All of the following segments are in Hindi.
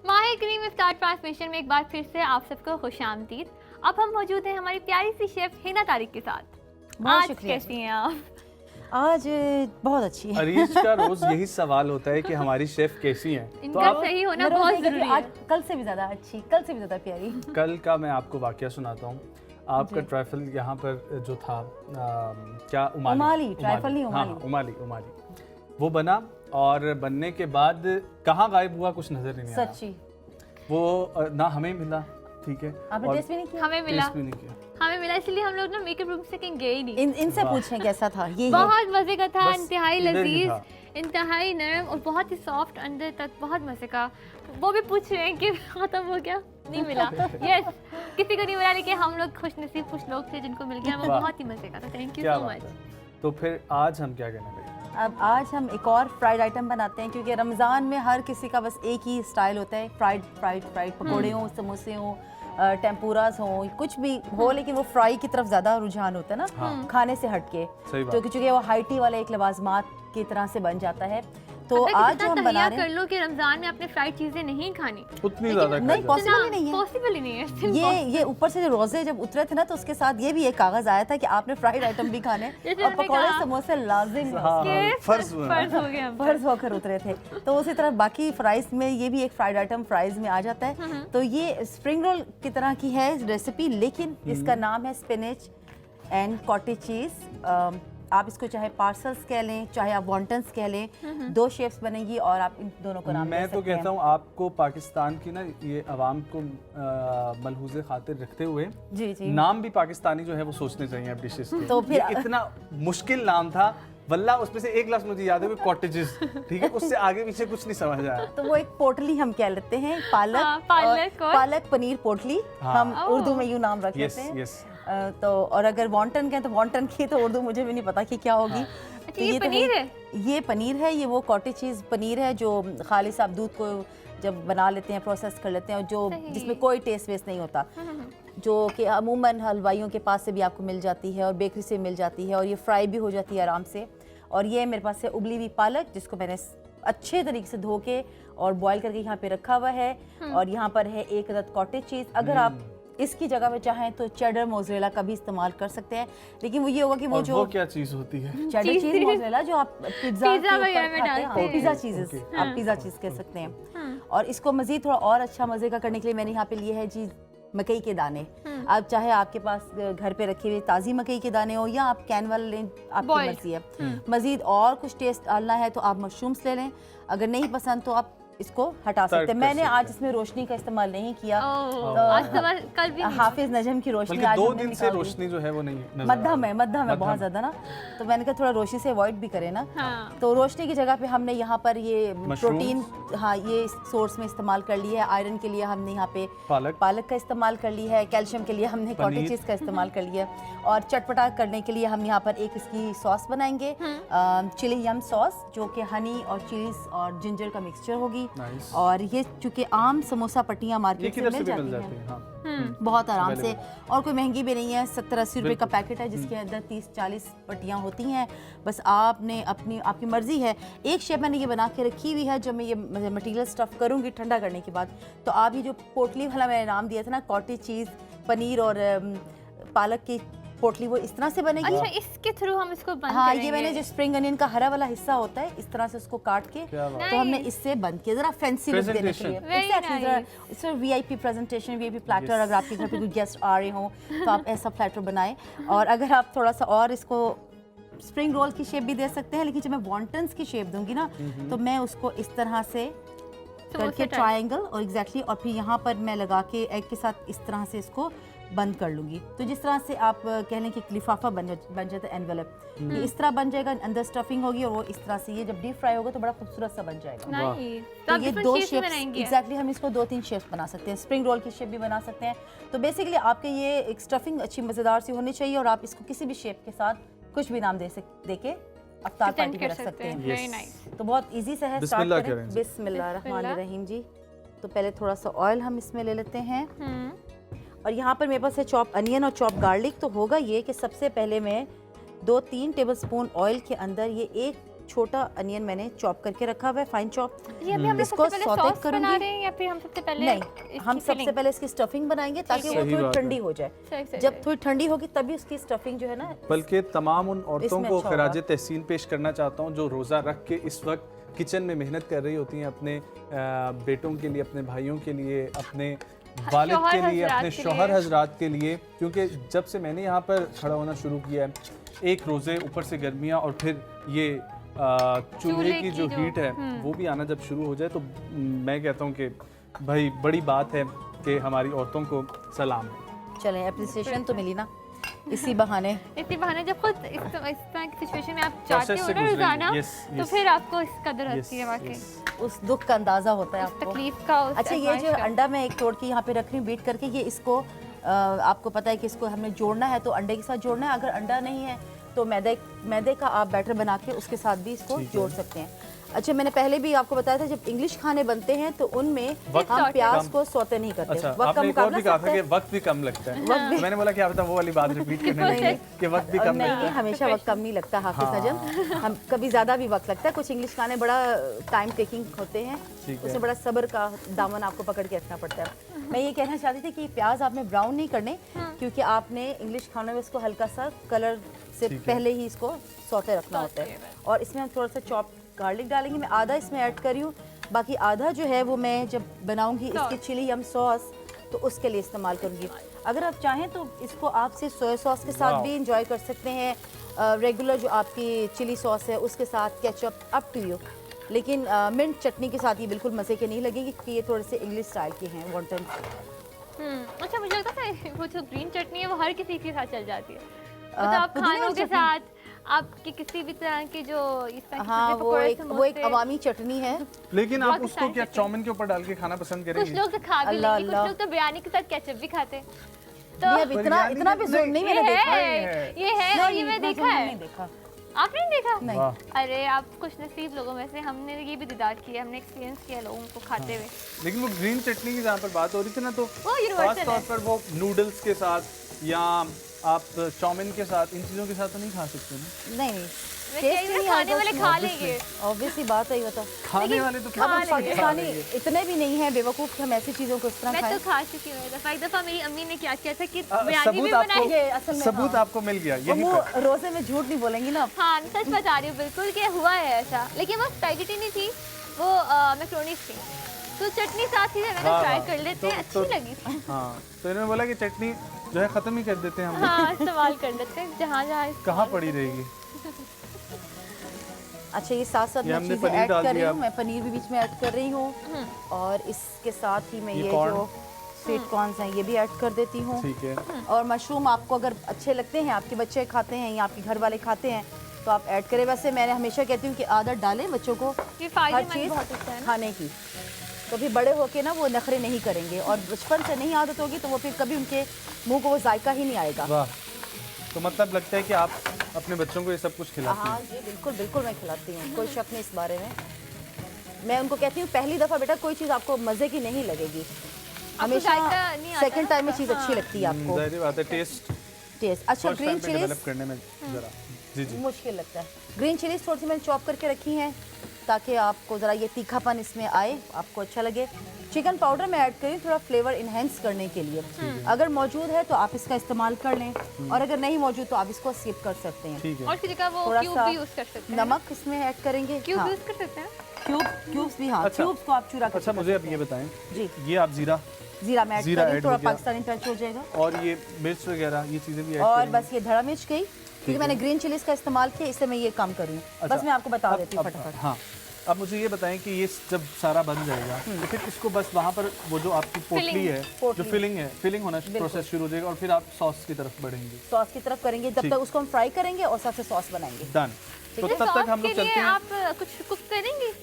माहे क्रीम इफ्तार ट्रांसमिशन में एक बार फिर से आप सबको खुशामदीद। अब हम मौजूद हैं हमारी प्यारी सी शेफ हिना तारिक के साथ। आज कैसी हैं आप? आज बहुत अच्छी है। अरीज का रोज यही सवाल होता है कि हमारी शेफ कैसी हैं। इनका सही होना बहुत जरूरी है। कल से भी ज्यादा अच्छी, कल से भी ज्यादा प्यारी। कल का मैं आपको वाकया सुनाता हूँ। आपका ट्राइफल यहाँ पर जो था क्या उमाली ट्राइफल नहीं उमाली। हाँ, उमाली वो बना और बनने के बाद कहाँ गायब हुआ कुछ नजर नहीं आया। सच्ची वो ना हमें मिला, ठीक है, आपने टेस्ट भी नहीं किया? हमें मिला, टेस्ट भी नहीं किया। हमें मिला, इसलिए हम लोग ना मेकअप रूम से कहीं गए ही नहीं। इनसे पूछें कैसा था। ये बहुत मजे का था, बस इंतहाई इधर ही लजीज, था। इंतहाई नरम और बहुत ही सॉफ्ट अंदर तक, बहुत मजे का। वो भी पूछ रहे हैं कि खत्म हो गया, नहीं मिला। यस, किसी को नहीं मिला, लेकिन हम लोग खुश नसीब कुछ लोग थे जिनको मिल गया। वो बहुत ही मजे का था। थैंक यू क्या सो बात मच। है। तो फिर आज हम क्या कहने लगे? अब आज हम एक और फ्राइड आइटम बनाते हैं, क्योंकि रमज़ान में हर किसी का बस एक ही स्टाइल होता है, फ्राइड पकौड़े हों, समोसे हों, टेम्पुरास हों, कुछ भी हो, लेकिन वो फ्राई की तरफ ज़्यादा रुझान होता है ना, खाने से हटके। तो चूँकि वो हाइटी वाले एक लवाजमात की तरह से बन जाता है। तो आज जो हम बना रहे हैं, कर लो कि रमजान में आपने फ्राइड चीजें नहीं खानी, उतनी ज्यादा नहीं पॉसिबल ही नहीं है। पॉसिबल ही नहीं है। ये ऊपर से जो रोजे जब उतरे थे ना, तो उसके साथ ये भी एक कागज आया था कि आपने फ्राइड आइटम भी खाने और पकौड़े समोसे लाजिम फर्ज हो गया, फर्ज होकर उतरे थे। तो उसी तरह बाकी फ्राइज में ये भी एक फ्राइड आइटम फ्राइज में आ जाता है। तो ये स्प्रिंग रोल की तरह की है रेसिपी, लेकिन इसका नाम है स्पिनच एंड कॉटेज चीज। आप इसको चाहे पार्सल्स कह लें, चाहे आप वॉन्टन्स कह लें, दो शेप्स बनेगी और आप इन दोनों को नाम दे सकते हैं। मैं तो कहता हूँ आपको पाकिस्तान की ना ये अवाम को मलहूज़े खातिर रखते हुए जी नाम भी पाकिस्तानी जो है वो सोचने चाहिए अब डिशेस के। तो फिर इतना मुश्किल नाम था वल्ला, उसमें से एक लफ्ज़ मुझे याद है, कॉटेजेस, ठीक है, उससे आगे पीछे कुछ नहीं समझ आया। तो वो एक पोटली हम कह लेते हैं, पालक पनीर पोटली, हम उर्दू में यूं नाम रख लेते हैं। तो और अगर वॉन्टन कहें तो वॉन्टन की तो उर्दू मुझे भी नहीं पता कि क्या होगी। तो ये पनीर है, ये पनीर है, ये वो कॉटेज चीज़ पनीर है जो खालिस आप दूध को जब बना लेते हैं, प्रोसेस कर लेते हैं, और जो जिसमें कोई टेस्ट वेस्ट नहीं होता, जो कि अमूमन हलवाइयों के पास से भी आपको मिल जाती है और बेकरी से मिल जाती है, और ये फ्राई भी हो जाती है आराम से। और ये मेरे पास है उबली हुई पालक, जिसको मैंने अच्छे तरीके से धो के और बॉईल करके यहाँ पे रखा हुआ है। और यहाँ पर है एक अदद कॉटेज चीज़। अगर आप इसकी जगह पे चाहें तो चेडर मोज़रेला का भी इस्तेमाल कर सकते हैं, लेकिन वो ये होगा कि वो जो क्या चीज़ होती है, चेडर चीज़ मोज़रेला जो आप पिज़्ज़ा वगैरह में डालते हैं, पिज़्ज़ा चीज़ आप पिज़्ज़ा चीज़ कह सकते हैं। और इसको मज़ीद थोड़ा और अच्छा मज़े का करने के लिए मैंने यहाँ पे लिए है जी मकई के दाने। आप चाहे आपके पास घर पे रखे हुए ताज़ी मकई के दाने हो, या आप कैनवल लें, आपकी मर्जी है। मज़ीद और कुछ टेस्ट डालना है तो आप मशरूम्स ले लें, अगर नहीं पसंद तो आप इसको हटा सकते हैं। मैंने आज इसमें रोशनी का इस्तेमाल नहीं किया, कल भी हाफिज नजम की रोशनी आज 2 दिन से रोशनी जो है वो नहीं, मध्यम है बहुत ज्यादा ना, तो मैंने कहा थोड़ा रोशनी से अवॉइड भी करें ना। तो रोशनी की जगह पे हमने यहाँ पर ये प्रोटीन, हाँ, ये सोर्स में इस्तेमाल कर लिया है। आयरन के लिए हमने यहाँ पे पालक का इस्तेमाल कर लिया है, कैल्शियम के लिए हमने कॉटेज चीज का इस्तेमाल कर लिया है, और चटपटा करने के लिए हम यहाँ पर एक इसकी सॉस बनाएंगे, चिली यम सॉस, जो कि हनी और चिलीज और जिंजर का मिक्सचर होगी। और ये चूंकि आम समोसा पट्टियां मार्केट से मिल जाती हैं बहुत आराम से, और कोई महंगी भी नहीं है, 70-80 रुपए का पैकेट है, जिसके अंदर 30-40 पट्टियां होती हैं। बस आपने आपकी मर्जी है। एक शेप मैंने ये बना के रखी हुई है, जब मैं ये मटेरियल स्टफ करूंगी ठंडा करने के बाद, तो आप ये जो पोटली वाला मैंने नाम दिया था ना, कॉटेज चीज़ पनीर और पालक की पोटली, वो इस तरह से बनेगी। अच्छा, इसके थ्रू हम इसको बंद हाँ, करेंगे। ये मैंने जो स्प्रिंग अनियन का हरा वाला हिस्सा होता है, इस तरह से उसको काट के तो हमने इससे बंद किया, जरा फैंसी लुक देने के लिए। इसमें वीआईपी प्रेजेंटेशन, वीआईपी प्लेटर, अगर आपके घर पे कोई गेस्ट आ रहे हो तो आप ऐसा प्लेटर बनाएं। और अगर आप थोड़ा सा और इसको स्प्रिंग रोल की शेप भी दे सकते हैं, लेकिन जब मैं वॉन्टन्स की शेप दूंगी ना, तो मैं उसको इस तरह से करके ट्रायंगल और एग्जैक्टली, और फिर यहाँ पर मैं लगा के एग के साथ इस तरह से इसको बंद कर लूंगी। तो जिस तरह से आप कह लें कि लिफाफा बन जाता है, एनवेलप, ये इस तरह बन जाएगा, अंदर स्टफिंग होगी, और वो इस तरह से ये जब डीप फ्राई होगा तो बड़ा खूबसूरत सा बन जाएगा। तो ये 2 शेप्स एग्जैक्टली, हम इसको 2-3 शेप्स बना सकते हैं। स्प्रिंग रोल की शेप भी बना सकते हैं। तो बेसिकली आपके ये एक स्टफिंग अच्छी मज़ेदार सी होनी चाहिए, और आप इसको किसी भी शेप के साथ कुछ भी नाम दे के अफ्तार पार्टी में रख सकते हैं। तो बहुत इजी सा है। स्टार्ट करें। बिस्मिल्लाहिर्रहमानिर्रहीम जी। तो पहले थोड़ा सा ऑयल हम इसमें ले लेते हैं, और यहाँ पर मेरे पास है चॉप अनियन और चॉप गार्लिक। तो होगा ये कि सबसे पहले मैं 2-3 टेबलस्पून ऑयल के अंदर ये एक छोटा अनियन मैंने चॉप करके रखा हुआ है, फाइन चॉप। ये अभी हम इसको सबसे पहले सौते सॉस बना करूंगी। रहे हैं या फिर हम सबसे पहले नहीं, हम सबसे पहले इसकी स्टफिंग बनाएंगे ताकि वो सही थोड़ी बात है। ठंडी हो जाए। सही जब थोड़ी ठंडी होगी तभी उसकी स्टफिंग जो है ना, बल्कि तमाम उन औरतों इसमें को अच्छा खराज होगा। तहसीन पेश करना चाहता हूँ जो रोज़ा रख के इस वक्त किचन में मेहनत कर रही होती हैं अपने बेटों के लिए, अपने भाइयों के लिए, अपने वालिद शौहर के लिए, हज़रात अपने के शौहर लिए। हजरात के लिए। क्योंकि जब से मैंने यहाँ पर खड़ा होना शुरू किया है, एक रोज़े ऊपर से गर्मियाँ और फिर ये चूल्हे चूल्हे की की जो जो- हीट है वो भी आना जब शुरू हो जाए तो मैं कहता हूँ कि भाई बड़ी बात है कि हमारी औरतों को सलाम है। चलें अप्रिसिएशन तो मिली ना इसी बहाने। इसी बहाने जब खुद इस तरह की सिचुएशन में आप Process जाते हो से ना गुजरेंगे। रोजाना, Yes, तो yes. फिर आपको इस कदर होती है वाकई, उस दुख का अंदाजा होता है उस आपको। तकलीफ का, उस अच्छा, ये जो अंडा मैं एक तोड़ के यहाँ पे रख रही हूँ बीट करके, ये इसको आपको पता है कि इसको हमने जोड़ना है तो अंडे के साथ जोड़ना है। अगर अंडा नहीं है तो मैदे का आप बैटर बना के उसके साथ भी इसको जोड़ सकते हैं। अच्छा, मैंने पहले भी आपको बताया था जब इंग्लिश खाने बनते हैं तो उनमें वक्त हम प्याज कम। को सौते नहीं करते। अच्छा, वक्त का आपने एक और मुकाबला भी कहा सकते था कि हैं। वक्त भी कम लगता है। वक्त भी- मैंने बोला कि आप वो वाली बात रिपीट करने लगे कि वक्त भी कम नहीं, लगता है। हमेशा वक्त कम नहीं लगता हाफिज नजम, हम कभी ज़्यादा भी वक्त लगता है। कुछ इंग्लिश खाने बड़ा टाइम टेकिंग होते हैं, ठीक है। उसमें बड़ा सब्र का दामन आपको पकड़ के रखना पड़ता है। मैं ये कहना चाहती थी कि प्याज आपने ब्राउन नहीं करने, क्योंकि आपने इंग्लिश खाने में इसको हल्का सा कलर से पहले ही इसको सौते रखना होता है। और इसमें हम थोड़ा सा चॉप गार्लिक डालेंगे। मैं आधा इसमें ऐड कर रही हूँ, बाकी आधा जो है वो मैं जब बनाऊंगी इसकी चिली यम सॉस तो उसके लिए इस्तेमाल करूँगी। अगर आप चाहें तो इसको आप से सोया सॉस के साथ भी इंजॉय कर सकते हैं, रेगुलर जो आपकी चिली सॉस है उसके साथ, केचप, अप टू यू। लेकिन मिंट चटनी के साथ ये बिल्कुल मज़े के नहीं लगेंगे क्योंकि ये थोड़े से इंग्लिश स्टाइल के हैं वॉन्टन। अच्छा, मुझे लगता था वो जो ग्रीन चटनी है वो हर किसी के साथ चल जाती है, मतलब आप पुदीना खानों के चटनी? साथ, आपके किसी भी तरह के जो इस तरह के हाँ, छोटे वो पकौड़े, एक समोसे, अवामी चटनी है। लेकिन आप बहुत उसको सारी क्या चीज़ें। चाउमीन के ऊपर डाल के खाना पसंद कुछ करेंगे? लोग तो खा भी अल्लाह, लेंगे, कुछ अल्लाह। लोग तो बिरयानी के साथ केचप भी खाते। तो नहीं, अब इतना भी जोर नहीं मैंने देखा है। ये है और ये मैं इतना देखा जोर है। नहीं देखा। आपने नहीं देखा? नहीं। वाह। अरे आप खुश नसीब लोगों में से, हमने ये भी दीदार किया, हमने एक्सपीरियंस किया लोगों को खाते हुए। लेकिन वो ग्रीन चटनी की जहाँ पर बात हो रही थी ना, तो वो खास यूनिवर्सल तौर है। पर वो नूडल्स के साथ या आप चाउमीन के साथ इन चीज़ों के साथ तो नहीं खा सकते ना। नहीं नहीं, मैं टेस्ट कह रही हूँ, नहीं खाने आएगा वाले उसमें, खा obviously। लेंगे। ऑब्वियसली बात है ये बता। खाने वाले तो खा अब लेंगे। पाकिस्तानी इतने भी नहीं है बेवकूफ़ कि हम ऐसी चीज़ों को इस तरह मैं खाएं। तो खा चुकी हूँ एक दफ़ा मेरी अम्मी ने क्या किया था कि बिरयानी भी सबूत बनाई। ये असल में सबूत हाँ। आपको मिल गया वो यही मुंह पर। रोजे में झूठ नहीं बोलेंगी ना। हाँ, मैं सच बता रही हूँ बिल्कुल कि हुआ है ऐसा, लेकिन वो स्पैगेटी नहीं थी, वो मैक्रोनीज थी। तो चटनी साथ ही मैंने हाँ, ट्राई हाँ। कर लेते हैं, तो- अच्छी लगी थी। हाँ, तो इन्होंने बोला कि चटनी जो है ख़त्म ही कर देते हैं हम लोग। हाँ, इस्तेमाल कर लेते हैं जहाँ जहाँ कहाँ पड़ी रहेगी। अच्छा, ये साथ साथ ये मैं हमने चीज़ें पनीर ऐड डाल कर रही दिया। हूँ। मैं पनीर भी बीच में ऐड कर रही हूँ और इसके साथ ही मैं ये ये कॉर्न? जो स्वीट कॉर्न्स हैं ये भी ऐड कर देती हूँ। ठीक है। और मशरूम आपको अगर अच्छे लगते हैं, आपके बच्चे खाते हैं या आपके घर वाले खाते हैं तो आप ऐड करें। वैसे मैंने हमेशा कहती हूँ कि आदत डालें बच्चों को ये हर फायदेमंद चीज़ बहुत होता है ना। खाने की, तो फिर बड़े होके ना वो नखरे नहीं करेंगे और बचपन से नहीं आदत होगी तो वो फिर कभी उनके मुंह को वो जायका ही नहीं आएगा। वाह, तो मतलब लगता है कि आप अपने बच्चों को ये सब कुछ खिलाती हाँ हैं। जी, बिल्कुल बिल्कुल मैं खिलाती हूँ, कोई शक नहीं इस बारे में। मैं उनको कहती हूँ पहली दफ़ा बेटा कोई चीज़ आपको मज़े की नहीं लगेगी, हमेशा जायका नहीं आता सेकंड ना, टाइम में चीज़ अच्छी लगती है आपको। जाहिर बात है टेस्ट टेस्ट अच्छा। फर्स्ट ग्रीन टाइम पे चिलीज डेवलप करने में ज़रा जी जी। मुश्किल लगता है। ग्रीन चिलीज थोड़ी सी मैंने चॉप करके रखी हैं ताकि आपको ज़रा ये तीखापन इसमें आए, आपको अच्छा लगे। चिकन पाउडर मैं ऐड करी थोड़ा फ्लेवर इन्हेंस करने के लिए। अगर मौजूद है तो आप इसका इस्तेमाल कर लें और अगर नहीं मौजूद तो आप इसको स्किप कर सकते हैं। ठीक है। और किसी का वो थोड़ा क्यूब सा भी यूज कर सकते हैं। नमक इसमें ऐड करेंगे। क्यूब हाँ, यूज कर सकते हैं। क्यूब्स भी, हाँ अच्छा। क्यूब्स को आप चूरा कर अच्छा, मुझे अब ये बताएं, जी, ये आप जीरा जीरा में ऐड जीरा करें, ऐड थोड़ा हो गया। पाकिस्तानी टच हो जाएगा। और ये मिर्च वगैरह ये चीज़ें भी ऐड और करेंगे? बस ये धड़ा मिर्च गई क्योंकि मैंने ग्रीन चिलीज का इस्तेमाल किया, इससे मैं ये काम करूँ। अच्छा, बस मैं आपको बता अब- देती हूँ अब- फटाफट। हाँ, अब मुझे ये बताएं कि ये जब सारा बन जाएगा तो फिर इसको बस वहाँ पर वो जो आपकी पोटली है, जो पोटली। फिलिंग होना प्रोसेस शुरू हो जाएगा और फिर आप सॉस की तरफ बढ़ेंगे। सॉस की तरफ करेंगे, जब ठीक। तक उसको हम फ्राई करेंगे और साथ से सॉस बनाएंगे। डन। तो तब तक हम लोग चलते हैं। आप कुछ कुक करेंगी?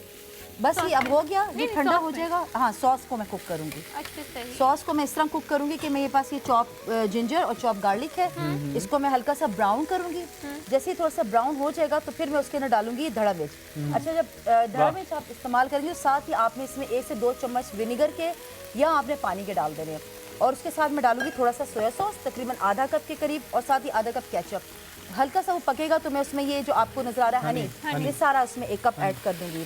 बस ये अब हो गया, ये नहीं, ठंडा सॉस हो में। जाएगा। हाँ, सॉस को मैं कुक करूँगी। अच्छा, सही। सॉस को मैं इस तरह कुक करूँगी कि मेरे पास ये चॉप जिंजर और चॉप गार्लिक है, इसको मैं हल्का सा ब्राउन करूँगी। जैसे ही थोड़ा सा ब्राउन हो जाएगा तो फिर मैं उसके अंदर डालूंगी धड़ा मिर्च। अच्छा, जब धड़ा मिर्च आप इस्तेमाल करेंगे तो साथ ही आपने इसमें 1 से 2 चम्मच विनेगर के या आपने पानी के डाल देने हैं और उसके साथ मैं डालूंगी थोड़ा सा सोया सॉस, तकरीबन आधा कप के करीब, और साथ ही आधा कप केचप। हल्का सा वो पकेगा तो मैं उसमें ये जो आपको नजर आ रहा है हनी, ये सारा उसमें 1 कप ऐड कर दूंगी।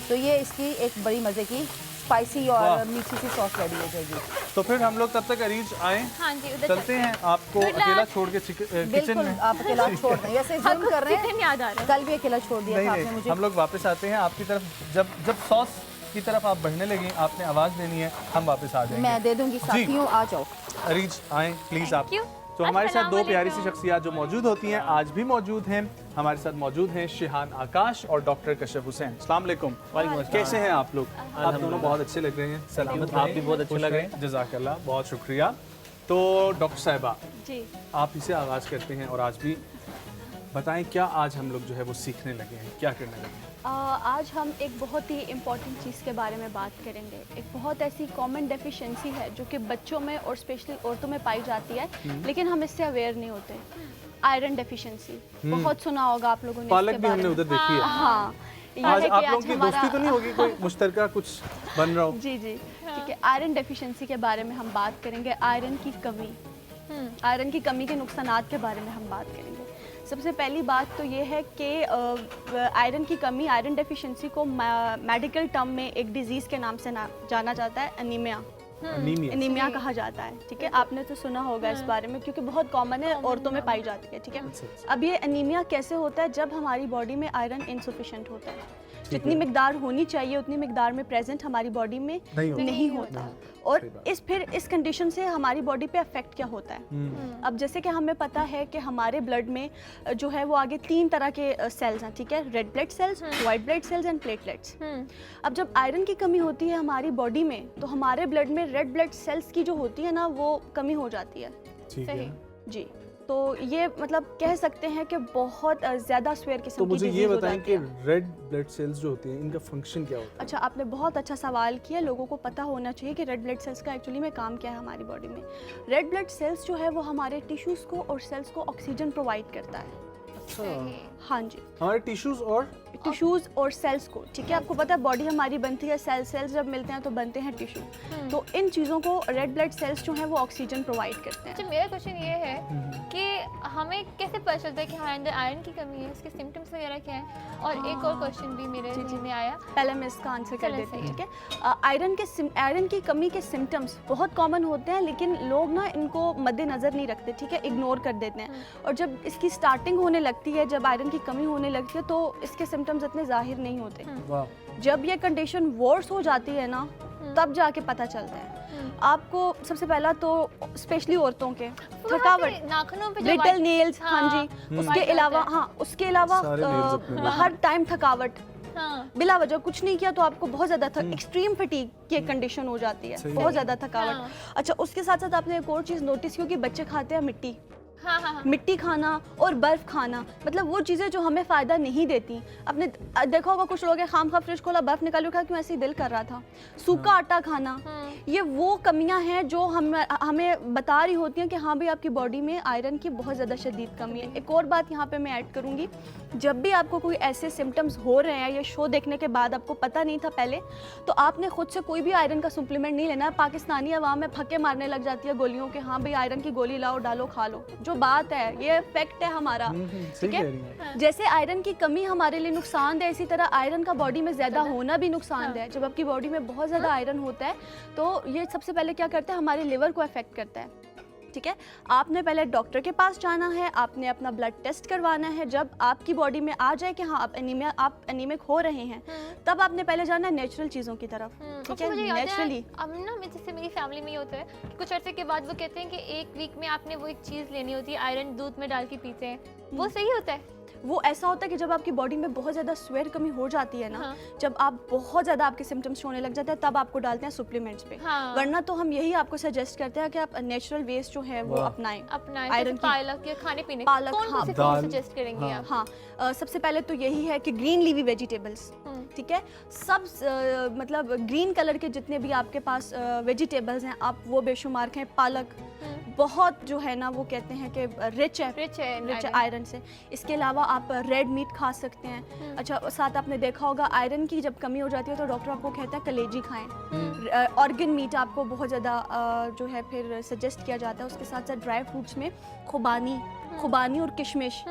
तो ये इसकी एक बड़ी मजे की स्पाइसी और मीठी सी सॉस रेडी हो जाएगी। तो फिर हम लोग तब तक अरीज आए, हाँ जी, उधर चलते हैं आपको अकेला छोड़ के किचन बिल्कुल में। आप अकेला छोड़ दें, वैसे जुल्म कर रहे हैं, किचन याद आ रहा है। कल भी अकेला छोड़ दिया था आपने नहीं, मुझे। हम लोग वापस आते हैं आपकी तरफ। जब सॉस की तरफ आप बढ़ने लगी, आपने आवाज देनी है, हम वापस आ जाएंगे। मैं दे दूंगी साथियों, आ जाओ। अरीज आए प्लीज आप। you. तो हमारे साथ 2 प्यारी सी अस्सलामुअलैकुम। शख्सियत जो मौजूद होती हैं आज भी मौजूद हैं। हमारे साथ मौजूद हैं शिहान आकाश और डॉक्टर कश्यप हुसैन। अस्सलाम वालेकुम। कैसे हैं आप लोग? आप दोनों बहुत अच्छे लग रहे हैं। सलामत आप भी बहुत अच्छे लग रहे हैं। जज़ाकल्लाह, बहुत शुक्रिया। तो डॉक्टर साहिबा, जी, आप इसे आगाज़ करते हैं और आज भी बताएं क्या आज हम लोग जो है वो सीखने लगे हैं, क्या करने लगे हैं? आज हम एक बहुत ही इम्पॉर्टेंट चीज़ के बारे में बात करेंगे। एक बहुत ऐसी कॉमन डेफिशिएंसी है जो कि बच्चों में और स्पेशली औरतों में पाई जाती है, लेकिन हम इससे अवेयर नहीं होते। आयरन डेफिशिएंसी बहुत सुना होगा आप लोगों ने। पालक इसके भी बारे हमने में। उधर देखी है। हाँ, ये आज है कि आप लोगों की हमारा- दोस्ती तो नहीं होगी, कोई मुश्तरका कुछ बन रहा हो? जी जी, ठीक है। आयरन डेफिशिएंसी के बारे में हम बात करेंगे। आयरन की कमी, आयरन की कमी के नुकसानात के बारे में हम बात करेंगे। सबसे पहली बात तो ये है कि आयरन की कमी, आयरन डेफिशिएंसी को मेडिकल टर्म में एक डिजीज़ के नाम से जाना जाता है, एनीमिया। एनीमिया कहा जाता है, ठीक है। आपने तो सुना होगा इस बारे में, क्योंकि बहुत कॉमन है, औरतों में पाई जाती है, ठीक है। अब ये एनीमिया कैसे होता है? जब हमारी बॉडी में आयरन इनसफिशिएंट होता है, जितनी मिकदार होनी चाहिए उतनी मिकदार में प्रेजेंट हमारी बॉडी में नहीं होता। और इस कंडीशन से हमारी बॉडी पे अफेक्ट क्या होता है? अब जैसे कि हमें पता है कि हमारे ब्लड में जो है वो आगे 3 तरह के सेल्स हैं, ठीक है। Red blood cells, white blood cells and platelets. अब जब आयरन की कमी होती है हमारी बॉडी में, तो हमारे ब्लड में रेड ब्लड सेल्स की जो होती है ना, वो कमी हो जाती है। ठीक है जी, तो ये मतलब कह सकते हैं कि बहुत ज़्यादा स्वेयर किस्म तो की मुझे ये डिजीज़ हो बताएं जाती कि है। रेड ब्लड सेल्स जो होती हैं इनका फंक्शन क्या होता है? अच्छा, आपने बहुत अच्छा सवाल किया। लोगों को पता होना चाहिए कि रेड ब्लड सेल्स का एक्चुअली में काम क्या है हमारी बॉडी में। रेड ब्लड सेल्स जो है वो हमारे टिश्यूज़ को और सेल्स को ऑक्सीजन प्रोवाइड करता है। हाँ जी, हमारे टिश्यूज और टिश्यूज़ और सेल्स को, ठीक है। आपको पता है बॉडी हमारी बनती है, सेल्स जब मिलते हैं तो बनते हैं टिश्यू। तो इन चीज़ों को रेड ब्लड सेल्स जो हैं वो ऑक्सीजन प्रोवाइड करते हैं। अच्छा, मेरा क्वेश्चन ये है कि हमें कैसे पता चलता है कि हमारे अंदर आयरन की कमी है? इसके सिम्टम्स वगैरह क्या हैं? और एक और क्वेश्चन भी मेरे ज़हन में आया। पहले मैं इसका आंसर कर चलें, देती हूँ, सही ठीक है। आयरन की कमी के सिम्टम्स बहुत कॉमन होते हैं, लेकिन लोग ना इनको मद्देनज़र नहीं रखते, ठीक है, इग्नोर कर देते हैं। और जब इसकी स्टार्टिंग होने लगती है, जब आयरन की कमी होने लगती है, तो इसके सिम्टम्स इतने जाहिर नहीं होते। वाह, जब ये कंडीशन वर्स हो जाती है ना, तब जाके पता चलता है आपको। सबसे पहला तो स्पेशली औरतों के थकावट, नाखूनों पे जो ब्रिटल white- नेल्स, हाँ जी। उसके अलावा उसके अलावा सारे nails अपने हर टाइम थकावट, हाँ, बिला वजह कुछ नहीं किया तो आपको बहुत ज़्यादा एक्सट्रीम फटीग की कंडीशन हो जाती है, बहुत ज़्यादा थकावट। हाँ। अच्छा, उसके साथ साथ आपने एक और चीज़ नोटिस की होगी, बच्चे खाते हैं मिट्टी। हाँ, हाँ, हाँ। मिट्टी खाना और बर्फ खाना, मतलब वो चीज़ें जो हमें फ़ायदा नहीं देती। आपने देखा होगा कुछ लोग खाम खा फ्रिज खोला, बर्फ निकालो, खा क्यों ऐसे ही दिल कर रहा था। सूखा आटा खाना, ये वो कमियां हैं जो हमें बता रही होती हैं कि हाँ भाई आपकी बॉडी में आयरन की बहुत ज़्यादा शदीद कमी है। एक और बात यहाँ पे मैं ऐड करूँगी, जब भी आपको कोई ऐसे सिम्टम्स हो रहे हैं, ये शो देखने के बाद आपको पता नहीं था पहले, तो आपने खुद से कोई भी आयरन का सप्लीमेंट नहीं लेना है। पाकिस्तानी अवाम में फक्के मारने लग जाती है गोलियों के, हाँ भाई आयरन की गोली लाओ, डालो, खा लो। जो बात है, ये फैक्ट है हमारा, सही ठीक कह है। रही हैं। जैसे आयरन की कमी हमारे लिए नुकसानदेह, इसी तरह आयरन का बॉडी में ज़्यादा होना भी नुकसानदेह है। जब आपकी बॉडी में बहुत ज़्यादा आयरन होता है तो ये सबसे पहले क्या करता है, हमारे लिवर को अफेक्ट करता है, ठीक है। आपने पहले डॉक्टर के पास जाना है, आपने अपना ब्लड टेस्ट करवाना है। जब आपकी बॉडी में आ जाए कि हाँ आप एनीमिक हो रहे हैं, तब आपने पहले जाना है नेचुरल चीज़ों की तरफ, ठीक अच्छा, है, मुझे याद है, नेचुरली। अब ना जैसे मेरी फैमिली में ये होता है कि कुछ अर्से के बाद वो कहते हैं कि एक वीक में आपने वो एक चीज़ लेनी होती है, आयरन दूध में डाल के पीते हैं, वो सही होता है? वो ऐसा होता है कि जब आपकी बॉडी में बहुत ज़्यादा स्वेयर कमी हो जाती है ना, हाँ। जब आप बहुत ज़्यादा आपके सिम्टम्स होने लग जाते हैं, तब आपको डालते हैं सप्लीमेंट्स पे। हाँ। वरना तो हम यही आपको सजेस्ट करते हैं कि आप नेचुरल वेस्ट जो है वो अपनाएं। अपना आयरन की पालक या खाने पीने पालक, कौन हाँ, से दाल, सजेस्ट करेंगे आप? हाँ, सबसे पहले तो यही है कि ग्रीन लीवी वेजिटेबल्स, ठीक है। सब मतलब ग्रीन कलर के जितने भी आपके पास वेजिटेबल्स हैं, आप वो बेशुमार खाएं। पालक बहुत जो है ना वो कहते हैं कि रिच है आयरन से। इसके अलावा आप रेड मीट खा सकते हैं। अच्छा, साथ आपने देखा होगा आयरन की जब कमी हो जाती है तो डॉक्टर आपको कहता है कलेजी खाएं। ऑर्गन मीट आपको बहुत ज़्यादा जो है फिर सजेस्ट किया जाता है। उसके साथ साथ ड्राई फ्रूट्स में खुबानी, खुबानी और किशमिश,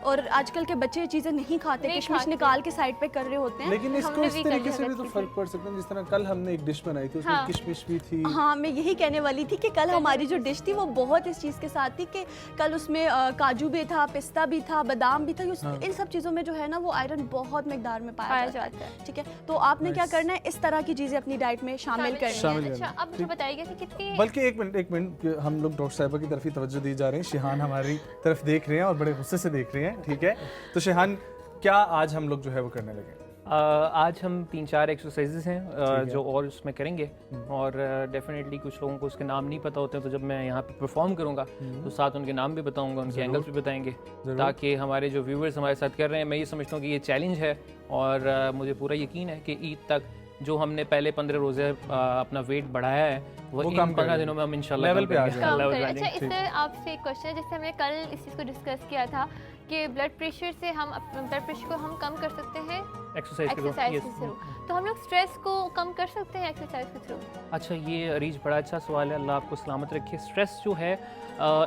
और आजकल के बच्चे ये चीज़ें नहीं खाते, किशमिश निकाल के साइड पे कर रहे होते हैं। लेकिन इसको इस तरीके से भी तो फर्क पड़ सकता है, जिस तरह कल हमने एक डिश बनाई थी उसमें किशमिश भी थी। हाँ, मैं यही कहने वाली थी कि कल हमारी जो डिश थी वो बहुत इस चीज़ के साथ थी कि कल उसमें काजू भी था, पिस्ता भी था, बादाम भी था। इन सब चीज़ों में जो है ना वो आयरन बहुत मिकदार में पाया जाता है। ठीक है, तो आपने क्या करना है, इस तरह की चीज़ें अपनी डाइट में शामिल करनी है। अच्छा, अब मुझे बताइएगा कि कितनी, बल्कि एक मिनट हम लोग डॉक्टर साहिबा की तरफ ही तवज्जो दी जा रहे हैं। शिहान हमारी तरफ देख रहे हैं और बड़े गुस्से से देख रहे हैं। ठीक है, तो शिहान क्या आज हम लोग जो है वो करने लगे? आज हम 3-4 एक्सरसाइजेज हैं जो और उसमें करेंगे, और डेफिनेटली कुछ लोगों को उसके नाम नहीं पता होते हैं, तो जब मैं यहाँ पे परफॉर्म करूँगा तो साथ उनके नाम भी बताऊँगा, उनके एंगल्स भी बताएंगे, ताकि हमारे जो व्यूवर्स हमारे साथ कर रहे हैं, मैं ये समझता हूँ कि ये चैलेंज है, और मुझे पूरा यकीन है कि ईद तक जो हमने पहले 15 रोज़े अपना वेट बढ़ाया है वो इन 15 दिनों में हम इंशाल्लाह लेवल पे आ जाएंगे। अच्छा, इससे आपसे एक क्वेश्चन है, जैसे हमने कल इस चीज़ को डिस्कस किया था कि ब्लड प्रेशर से हम ब्लड प्रेशर को हम कम कर सकते हैं एक्सरसाइज के थ्रू, तो हम लोग स्ट्रेस को कम कर सकते हैं एक्सरसाइज के थ्रू? अच्छा, ये अरीज बड़ा अच्छा सवाल है, अल्लाह आपको सलामत रखे। स्ट्रेस जो है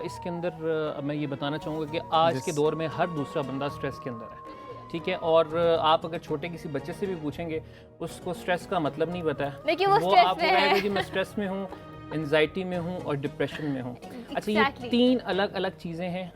इसके अंदर मैं ये बताना चाहूँगा कि आज के दौर में हर दूसरा बंदा स्ट्रेस के अंदर है। ठीक है, और आप अगर छोटे किसी बच्चे से भी पूछेंगे उसको स्ट्रेस का मतलब नहीं पता है, लेकिन वो आपको कहेगा कि मैं स्ट्रेस में हूँ, एंजाइटी में हूँ और डिप्रेशन में हूँ। अच्छा, ये 3 अलग अलग चीज़ें हैं।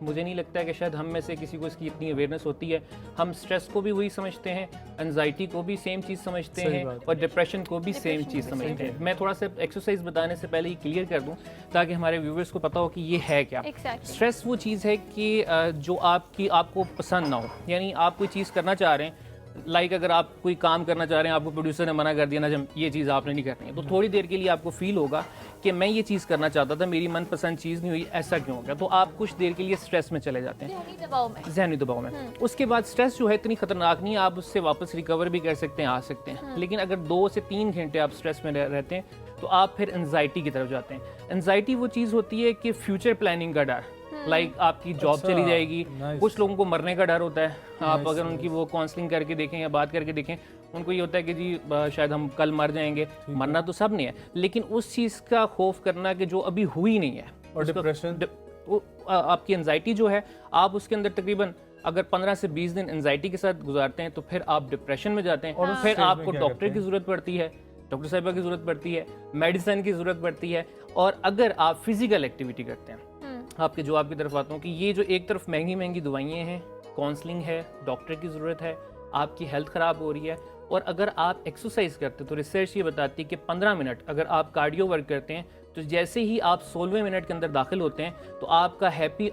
मुझे नहीं लगता है कि शायद हम में से किसी को इसकी इतनी अवेयरनेस होती है। हम स्ट्रेस को भी वही समझते हैं, एंजाइटी को भी सेम चीज़ समझते हैं, और डिप्रेशन को भी सेम चीज़ समझते हैं। मैं थोड़ा सा एक्सरसाइज बताने से पहले ये क्लियर कर दूँ ताकि हमारे व्यूवर्स को पता हो कि ये है क्या। स्ट्रेस वो चीज़ है कि जो आपको पसंद ना हो, यानी आप कोई चीज़ करना चाह रहे हैं, लाइक अगर आप कोई काम करना चाह रहे हैं, आपको प्रोड्यूसर ने मना कर दिया ना, जब ये चीज़ आपने नहीं करनी है, तो थोड़ी देर के लिए आपको फील होगा कि मैं ये चीज़ करना चाहता था, मेरी मनपसंद चीज़ नहीं हुई, ऐसा क्यों हो गया, तो आप कुछ देर के लिए स्ट्रेस में चले जाते हैं, ज़हनी दबाव में। उसके बाद स्ट्रेस जो है इतनी खतरनाक नहीं है, आप उससे वापस रिकवर भी कर सकते हैं, आ सकते हैं। लेकिन अगर 2 से 3 घंटे आप स्ट्रेस में रहते हैं तो आप फिर एंजाइटी की तरफ जाते हैं। एंजाइटी वो चीज़ होती है कि फ्यूचर प्लानिंग का डर, लाइक आपकी जॉब चली जाएगी। कुछ लोगों को मरने का डर होता है। आप अगर उनकी वो काउंसलिंग करके देखें या बात करके देखें, उनको ये होता है कि जी शायद हम कल मर जाएंगे। मरना तो सब नहीं है, लेकिन उस चीज़ का खौफ करना कि जो अभी हुई नहीं है, और डिप्रेशन, आपकी एंजाइटी जो है, आप उसके अंदर तकरीबन अगर 15 से 20 दिन एंजाइटी के साथ गुजारते हैं तो फिर आप डिप्रेशन में जाते हैं, और फिर आपको डॉक्टर की ज़रूरत पड़ती है, डॉक्टर साहिबा की ज़रूरत पड़ती है, मेडिसिन की ज़रूरत पड़ती है। और अगर आप फिजिकल एक्टिविटी करते हैं, आपके जवाब की तरफ आता हूँ कि ये जो एक तरफ महंगी महंगी दवाइयाँ हैं, काउंसलिंग है, डॉक्टर की ज़रूरत है, आपकी हेल्थ ख़राब हो रही है, और अगर आप एक्सरसाइज करते हैं तो रिसर्च ये बताती है कि 15 मिनट अगर आप कार्डियो वर्क करते हैं तो जैसे ही आप 16वें मिनट के अंदर दाखिल होते हैं तो आपका हैप्पी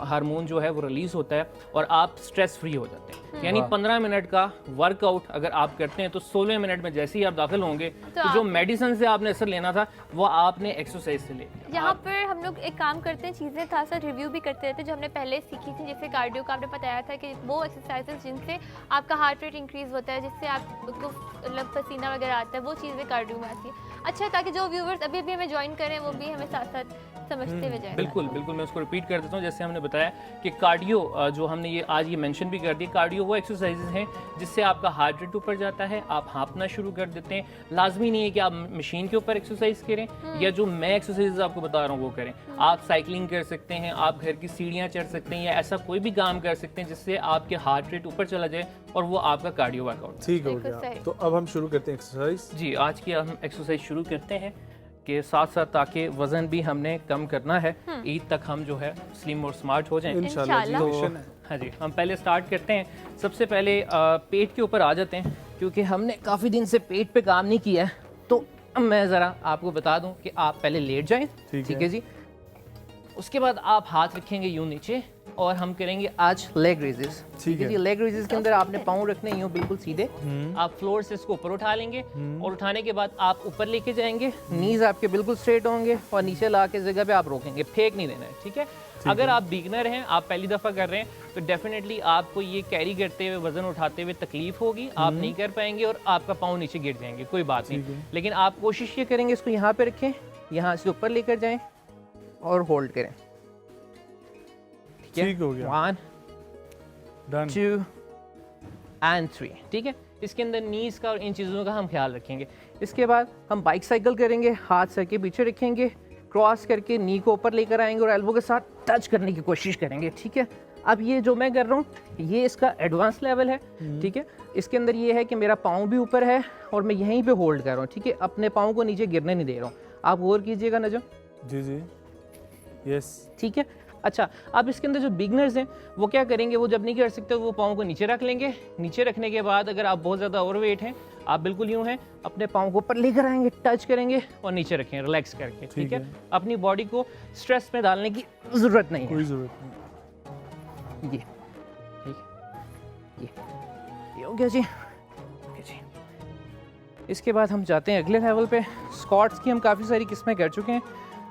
हार्मोन जो है वो रिलीज होता है और आप स्ट्रेस फ्री हो जाते हैं। यानी 15 मिनट का वर्कआउट अगर आप करते हैं तो 16वें मिनट में जैसे ही आप दाखिल होंगे तो जो मेडिसिन से आपने असर लेना था वो आपने एक्सरसाइज से ले। यहाँ पर हम लोग एक काम करते हैं, चीज़ें थोड़ा सा रिव्यू भी करते रहते हैं जो हमने पहले सीखी थी, जैसे कार्डियो का आपने बताया था कि वो एक्सरसाइजेस जिनसे आपका हार्ट रेट इंक्रीज होता है, जिससे आपको मतलब पसीना वगैरह आता है, वो चीज़ें कार्डियो में आती है। अच्छा, ताकि जो व्यूवर्स अभी भी हमें ज्वाइन करें वो भी हमें साथ साथ समझते हुए जाए। बिल्कुल बिल्कुल, मैं उसको रिपीट कर देता हूँ। जैसे हमने बताया कि कार्डियो जो हमने ये आज ये मेंशन भी कर दी, कार्डियो वो एक्सरसाइजेज हैं जिससे आपका हार्ट रेट ऊपर जाता है, आप हाँफना शुरू कर देते हैं। लाजमी नहीं है कि आप मशीन के ऊपर एक्सरसाइज करें या जो मैं एक्सरसाइज आपको बता रहा हूँ वो करें। आप साइकिलिंग कर सकते हैं, आप घर की सीढ़ियाँ चढ़ सकते हैं, या ऐसा कोई भी काम कर सकते हैं जिससे आपके हार्ट रेट ऊपर चला जाए और वो आपका कार्डियो वर्कआउट। ठीक हो गया, तो अब हम शुरू करते हैं एक्सरसाइज। जी, आज की हम एक्सरसाइज शुरू करते हैं के साथ साथ, ताकि वजन भी हमने कम करना है, ईद तक हम जो है स्लिम और स्मार्ट हो जाएं इंशाल्लाह। तो हाँ जी, हम पहले स्टार्ट करते हैं। सबसे पहले पेट के ऊपर आ जाते हैं, क्योंकि हमने काफ़ी दिन से पेट पे काम नहीं किया है। तो मैं ज़रा आपको बता दूं कि आप पहले लेट जाएं, ठीक है जी। उसके बाद आप हाथ रखेंगे यूं नीचे और हम करेंगे आज लेग रेजेस, ठीक है जी। लेग रेजेस के अंदर आपने पाँव रखने यूं बिल्कुल सीधे, आप फ्लोर से इसको ऊपर उठा लेंगे और उठाने के बाद आप ऊपर लेके जाएंगे, नीज आपके बिल्कुल स्ट्रेट होंगे और नीचे ला के जगह पे आप रोकेंगे, फेंक नहीं देना है, ठीक है। अगर आप बिगनर हैं, आप पहली दफ़ा कर रहे हैं, तो डेफिनेटली आपको ये कैरी करते हुए वजन उठाते हुए तकलीफ होगी, आप नहीं कर पाएंगे और आपका पाँव नीचे गिर जाएंगे, कोई बात नहीं। लेकिन आप कोशिश ये करेंगे इसको यहाँ पे रखें, यहाँ से ऊपर लेकर जाएं और होल्ड करें, ठीक हो गया। 1 2 and 3, ठीक है। इसके अंदर नीज का और इन चीज़ों का हम ख्याल रखेंगे। इसके बाद हम बाइक साइकिल करेंगे, हाथ सर के पीछे रखेंगे, क्रॉस करके नी को ऊपर लेकर आएंगे और एल्बो के साथ टच करने की कोशिश करेंगे, ठीक है। अब ये जो मैं कर रहा हूँ ये इसका एडवांस लेवल है, ठीक है। इसके अंदर ये है कि मेरा पाँव भी ऊपर है और मैं यहीं पे होल्ड कर रहा हूँ, ठीक है। अपने पाँव को नीचे गिरने नहीं दे रहा हूँ। आप गौर कीजिएगा नजम। जी जी, यस, ठीक है। अच्छा, अब इसके अंदर जो बिगनर्स हैं वो क्या करेंगे, वो जब नहीं कर सकते वो पाँव को नीचे रख लेंगे। नीचे रखने के बाद अगर आप बहुत ज़्यादा ओवरवेट हैं, आप बिल्कुल यूँ हैं, अपने पाँव को ऊपर लेकर आएंगे, टच करेंगे और नीचे रखें रिलैक्स करके, ठीक है। अपनी बॉडी को स्ट्रेस में डालने की ज़रूरत नहीं है, कोई ज़रूरत नहीं। ये ठीक है, ये हो गया जी, ओके जी। इसके बाद हम जाते हैं अगले लेवल पे। स्क्वाट्स की हम काफ़ी सारी किस्में कर चुके हैं।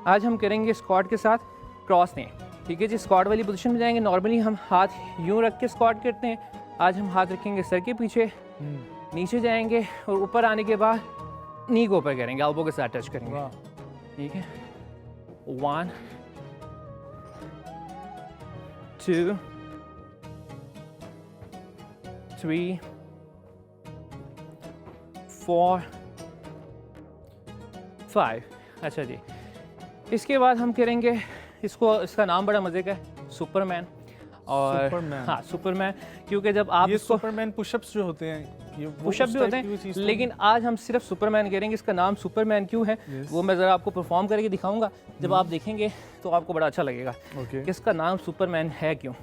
आज हम करेंगे स्क्वाट के साथ क्रॉस ने, ठीक है जी। स्क्वाट वाली पोजीशन में जाएंगे। नॉर्मली हम हाथ यूं रख के स्क्वाट करते हैं, आज हम हाथ रखेंगे सर के पीछे, नीचे जाएंगे और ऊपर आने के बाद नी को ऊपर करेंगे, एल्बो के साथ टच करेंगे, ठीक है। 1 2 3 4 5। अच्छा जी, इसके बाद हम करेंगे इसका नाम बड़ा मजे का है, सुपरमैन। और सुपरमैन। हाँ, सुपरमैन, क्योंकि जब आप ये इसको सुपरमैन पुशअप्स जो होते हैं, ये पुशअप भी होते हैं, लेकिन आज हम सिर्फ सुपरमैन करेंगे। इसका नाम सुपरमैन क्यों है वो मैं ज़रा आपको परफॉर्म करके दिखाऊंगा। जब आप देखेंगे तो आपको बड़ा अच्छा लगेगा कि इसका नाम सुपरमैन है क्यों।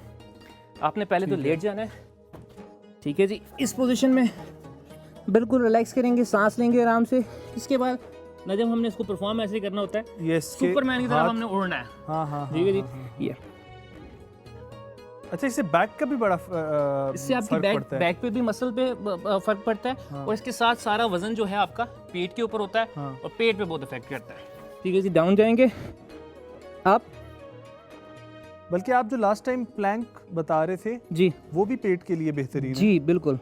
आपने पहले तो लेट जाना है, ठीक है जी। इस पोजीशन में बिल्कुल रिलैक्स करेंगे, सांस लेंगे आराम से। इसके बाद ना जब हमने इसको परफॉर्म ऐसे करना होता है, सुपरमैन की तरह हमने उड़ना है, ठीक है जी। ये अच्छा, इससे बैक का भी बड़ा इससे आपकी बैक पे भी मसल पे फर्क पड़ता है। और इसके साथ सारा वजन जो है आपका पेट के ऊपर होता है और पेट पे बहुत इफेक्ट करता है, ठीक है जी। डाउन जाएंगे आप। बल्कि आप जो लास्ट टाइम प्लैंक बता रहे थे जी, वो भी पेट के लिए बेहतरीन है। जी बिल्कुल।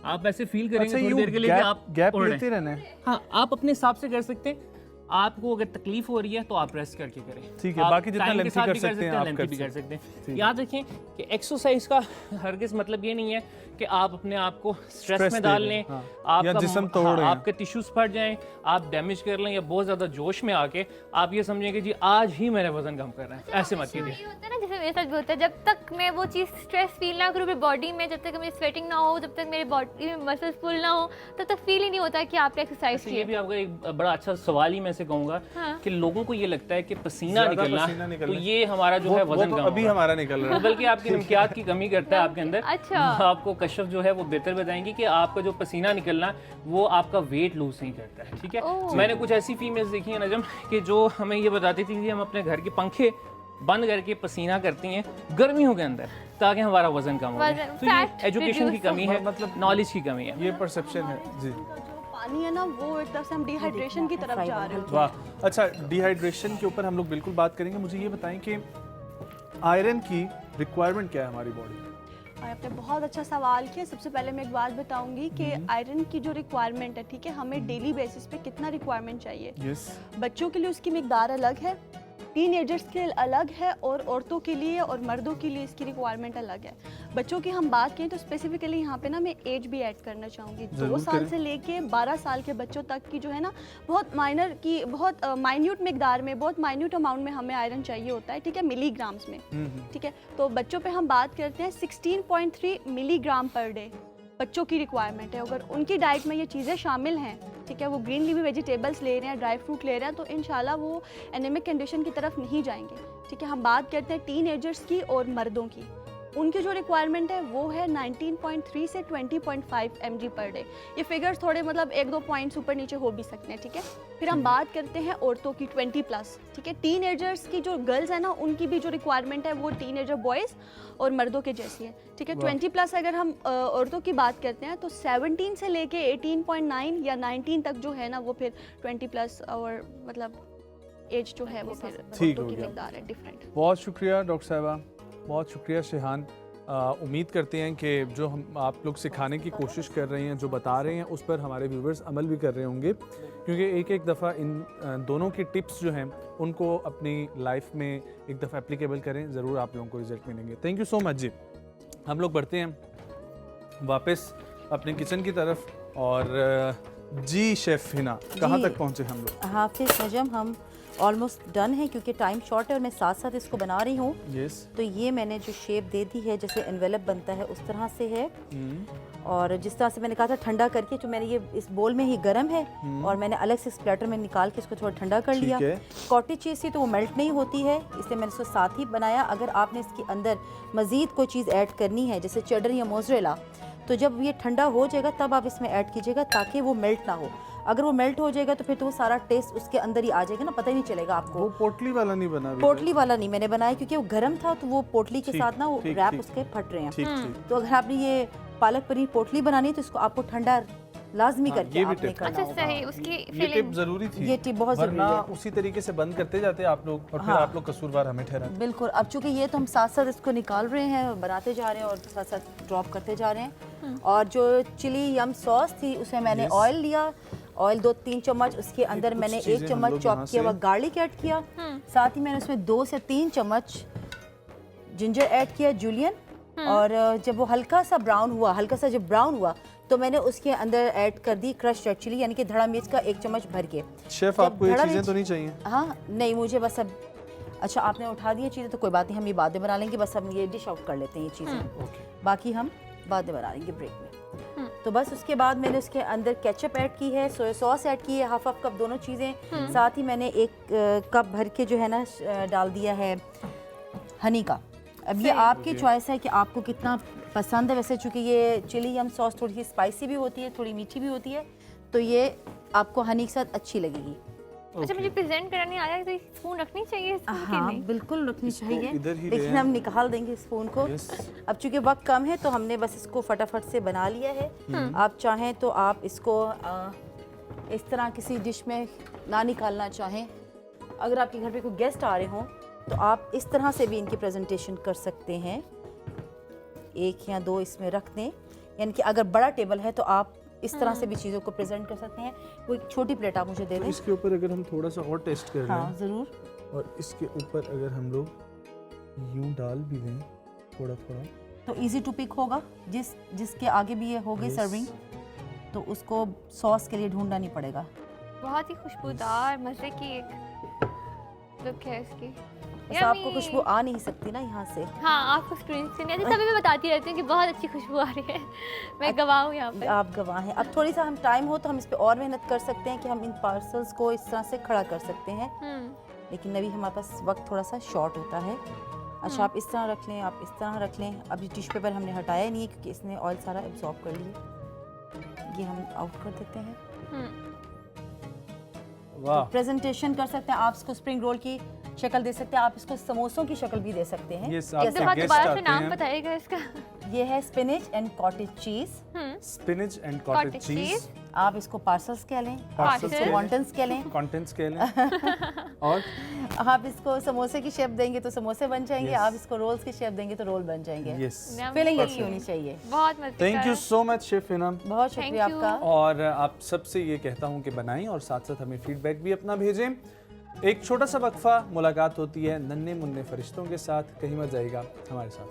आप ऐसे फील करेंगे थोड़ी देर के लिए कि आप गैप लेते रहना है। हाँ, आप अपने हिसाब से कर सकते हैं। आपको अगर तकलीफ हो रही है तो आप रेस्ट करके करें, ठीक है। बाकी जितना लेंथी कर सकते हैं आप कर सकते हैं। याद रखें कि एक्सरसाइज का हरगिज़ मतलब ये नहीं है कि आप अपने आप को स्ट्रेस में डाल लें, आपका जिस्म तोड़ आपके टिश्यूज फट जाएं, आप डैमेज कर लें, या बहुत ज़्यादा जोश में आके आप ये समझें कि जी आज ही मैंने वजन कम करना है। ऐसे मत कीजिए। होता है ना, जैसे मेरे साथ भी होता है, जब तक मैं वो चीज़ स्ट्रेस फील ना करूँ मेरी बॉडी में, जब तक मेरी स्वेटिंग ना हो, जब तक मेरी बॉडी में मसल्स फुल ना हो, तब तक फील ही नहीं होता कि आपने एक्सरसाइज की। ये भी आपका एक बड़ा अच्छा सवाल ही मैं से कहूँगा कि लोगों को ये लगता है कि पसीना निकलना तो ये हमारा जो है वजन कम अभी हमारा निकल रहा है, बल्कि आपकी नमकियात की कमी करता है आपके अंदर। अच्छा, आपको कशफ जो है वो बेहतर बताएंगी कि आपका जो पसीना निकलना वो आपका वेट लूज नहीं करता है, ठीक है। मैंने कुछ ऐसी फीमेल्स देखी है नजम कि जो हमें ये बताती थी कि हम अपने घर के पंखे बंद करके पसीना करती हैं गर्मियों के अंदर ताकि हमारा वजन कम हो जाए। तो ये एजुकेशन की कमी है, मतलब नॉलेज की कमी है, ये परसेप्शन है जी। पानी है ना, वो एक तरफ से हम डिहाइड्रेशन की तरफ जा रहे हैं। वाह, अच्छा, डिहाइड्रेशन के ऊपर हम लोग बिल्कुल बात करेंगे। मुझे ये बताएं कि आयरन की रिक्वायरमेंट क्या है हमारी बॉडी में? आपने बहुत अच्छा सवाल किया। सबसे पहले मैं एक बात बताऊंगी कि आयरन की जो रिक्वायरमेंट है, ठीक है, हमें डेली बेसिस पे कितना रिक्वायरमेंट चाहिए। बच्चों के लिए उसकी मिकदार अलग है, टीनएजर्स के लिए अलग है, और औरतों के लिए और मर्दों के लिए इसकी रिक्वायरमेंट अलग है। बच्चों की हम बात करें तो स्पेसिफिकली यहाँ पे ना मैं एज भी ऐड करना चाहूँगी। 2 साल से लेके 12 साल के बच्चों तक की जो है ना, बहुत माइनर की, बहुत माइन्यूट मिकदार में, बहुत माइन्यूट अमाउंट में हमें आयरन चाहिए होता है, ठीक है, मिलीग्राम्स में, ठीक है। तो बच्चों पे हम बात करते हैं 16.3 मिलीग्राम पर डे बच्चों की रिक्वायरमेंट है। अगर उनकी डाइट में ये चीज़ें शामिल हैं, ठीक है, वो ग्रीन लीफी वेजिटेबल्स ले रहे हैं, ड्राई फ्रूट ले रहे हैं, तो इंशाल्लाह वो एनीमिक कंडीशन की तरफ नहीं जाएंगे, ठीक है। हम बात करते हैं टीनएजर्स की और मर्दों की। उनकी जो रिक्वायरमेंट है वो है 19.3 से 20.5 mg पर डे। ये फिगर्स थोड़े मतलब 1-2 पॉइंट्स ऊपर नीचे हो भी सकते हैं, ठीक है। फिर हम बात करते हैं औरतों की 20+, ठीक है। टीनएजर्स की जो गर्ल्स है ना, उनकी भी जो रिक्वायरमेंट है वो टीनएजर बॉयज़ और मर्दों के जैसी है, ठीक है। 20+ अगर हम औरतों की बात करते हैं तो 17 से लेके 18.9 या 19 तक जो है ना, वो फिर 20+ और मतलब एज जो है वो फिर औरतों की मिकदार है डिफरेंट। बहुत शुक्रिया डॉक्टर साहिबा, बहुत शुक्रिया शिहान। उम्मीद करते हैं कि जो हम आप लोग सिखाने की कोशिश कर रहे हैं, जो बता रहे हैं, उस पर हमारे व्यूवर्स अमल भी कर रहे होंगे, क्योंकि एक दफ़ा इन दोनों की टिप्स जो हैं उनको अपनी लाइफ में एक दफ़ा एप्लीकेबल करें, ज़रूर आप लोगों को रिजल्ट मिलेंगे। थैंक यू सो मच जी। हम लोग बढ़ते हैं वापस अपने किचन की तरफ। और जी शेफ़ हिना, कहाँ तक पहुँचे हम लोग? हाफिज़ नजम, हम ऑलमोस्ट डन है क्योंकि टाइम शॉर्ट है और मैं साथ साथ इसको बना रही हूँ। यस। तो ये मैंने जो शेप दे दी है, जैसे एनवेलप बनता है उस तरह से है। और जिस तरह से मैंने कहा था ठंडा करके, जो मैंने ये इस बोल में ही गर्म है और मैंने अलग से स्प्लेटर में निकाल के इसको थोड़ा ठंडा कर लिया। कॉटेज चीज़ थी तो वो मेल्ट नहीं होती है, इसलिए मैंने इसको साथ ही बनाया। अगर आपने इसके अंदर मज़ीद कोई चीज़ ऐड करनी है जैसे चेडर या मोज़रेला, तो जब ये ठंडा हो जाएगा तब आप इसमें ऐड कीजिएगा ताकि वो मेल्ट ना हो। अगर वो मेल्ट हो जाएगा तो फिर तो वो सारा टेस्ट उसके अंदर ही आ जाएगा ना, पता ही नहीं चलेगा आपको। वो पोटली वाला नहीं बना अभी? पोटली वाला नहीं मैंने बनाया क्योंकि वो गर्म था, तो वो पोटली के साथ ना वो रैप उसके फट रहे हैं। ठीक। तो अगर आपने ये पालक पनीर पोटली बनानी है तो इसको आपको ठंडा लाजमी करके आपने करना अच्छा होगा। सही, उसकी ये टिप फीलिंग जरूरी थी, ये टिप बहुत जरूरी वरना है। उसी तरीके से बंद करते जाते आप लोग और फिर आप लोग कसूरवार हमें ठहराते। बिल्कुल। अब चूंकि ये तो हम साथ साथ इसको निकाल रहे हैं, बनाते जा रहे हैं और साथ साथ ड्रॉप करते जा रहे हैं। और जो चिली यम सॉस थी उसमें मैंने ऑयल लिया, ऑयल 2-3 चम्मच, उसके अंदर मैंने 1 चम्मच चॉप किया हुआ गार्लिक ऐड किया, साथ ही मैंने उसमें 2 से 3 चम्मच जिंजर ऐड किया जूलियन। और जब वो हल्का सा ब्राउन हुआ, हल्का सा जब ब्राउन हुआ तो मैंने उसके अंदर ऐड कर दी क्रश रेड चिली, यानी कि धड़ा मिर्च का 1 चम्मच भर के। शेफ आपको ये चीजें तो नहीं चाहिए? हाँ नहीं, मुझे बस अब अच्छा आपने उठा दी चीज़ें तो कोई बात नहीं, हम ये बाद में बना लेंगे। बस हम ये डिश आउट कर लेते हैं ये चीज़ें, बाकी हम बाद में बना लेंगे ब्रेक में। तो बस उसके बाद मैंने उसके अंदर केचप ऐड की है, सोया सॉस ऐड की है, हाफ कप दोनों चीज़ें। साथ ही मैंने 1 कप भर के जो है ना डाल दिया है हनी का। अब ये आपकी चॉइस है कि आपको कितना पसंद है। वैसे चूँकि ये चिली यम सॉस थोड़ी सी स्पाइसी भी होती है, थोड़ी मीठी भी होती है, तो ये आपको हनी के साथ अच्छी लगेगी। अच्छा मुझे प्रेजेंट करना नहीं आया, तो स्पून रखनी चाहिए स्पून की हाँ नहीं? बिल्कुल रखनी चाहिए, इधर ही लेकिन हम निकाल देंगे स्पून को। अब चूंकि वक्त कम है तो हमने बस इसको फटाफट से बना लिया है। आप चाहें तो आप इसको इस तरह किसी डिश में ना निकालना चाहें, अगर आपके घर पे कोई गेस्ट आ रहे हों तो आप इस तरह से भी इनकी प्रेजेंटेशन कर सकते हैं। 1 या 2 इसमें रख दें, यानी कि अगर बड़ा टेबल है तो आप इस तरह से भी चीज़ों को प्रेजेंट कर सकते हैं। वो एक छोटी प्लेट आप मुझे दे तो दें। इसके ऊपर अगर हम थोड़ा सा और टेस्ट कर रहे हाँ हैं, ज़रूर। और इसके ऊपर अगर हम लोग यूं डाल भी दें थोड़ा थोड़ा, तो इजी टू पिक होगा। जिसके आगे भी ये हो गई सर्विंग, तो उसको सॉस के लिए ढूंढना नहीं पड़ेगा। बहुत ही खुशबूदार मजे की एक लुक है इसकी। बस आपको खुशबू आ नहीं सकती ना यहाँ से। हाँ आपको स्क्रीन से नहीं आती, तभी मैं बताती रहती हूँ कि बहुत अच्छी खुशबू आ रही है। मैं गवाह हूँ यहाँ पे। आप गवाह हैं। अब थोड़ी सा हम टाइम हो तो हम इस पे और मेहनत कर सकते हैं कि हम इन पार्सल्स को इस तरह से खड़ा कर सकते हैं, लेकिन अभी हमारे पास वक्त थोड़ा सा शॉर्ट होता है। अच्छा आप इस तरह रख लें, आप इस तरह रख लें। अब ये टिश्यू पेपर हमने हटाया नहीं है क्योंकि इसने ऑयल सारा एब्जॉर्ब कर लिया। ये हम आउट कर देते हैं। वाह, प्रेजेंटेशन कर सकते हैं आप इसको, स्प्रिंग रोल की शक्ल दे सकते हैं, आप इसको समोसों की शक्ल भी दे सकते हैं। ये दोबारा से नाम बताइएगा इसका। ये है spinach and cottage cheese. Spinach and cottage cheese. आप इसको पार्सल्स कह लें, पार्सल्स इसको वॉन्टन्स कह लें, कंटेंट्स कह लें। और आप इसको समोसे की शेप देंगे तो समोसे बन जाएंगे, आप इसको रोल्स की शेप देंगे तो रोल बन जाएंगे। फीलिंग अच्छी होनी चाहिए। बहुत मजेदार। Thank you so much chef Hina, बहुत शुक्रिया आपका। और आप सबसे ये कहता हूँ कि बनाएं और साथ साथ हमें फीडबैक भी अपना भेजें। एक छोटा सा वक्फा, मुलाकात होती है नन्हे मुन्ने फरिश्तों के साथ। कहीं मत जाइएगा, हमारे साथ।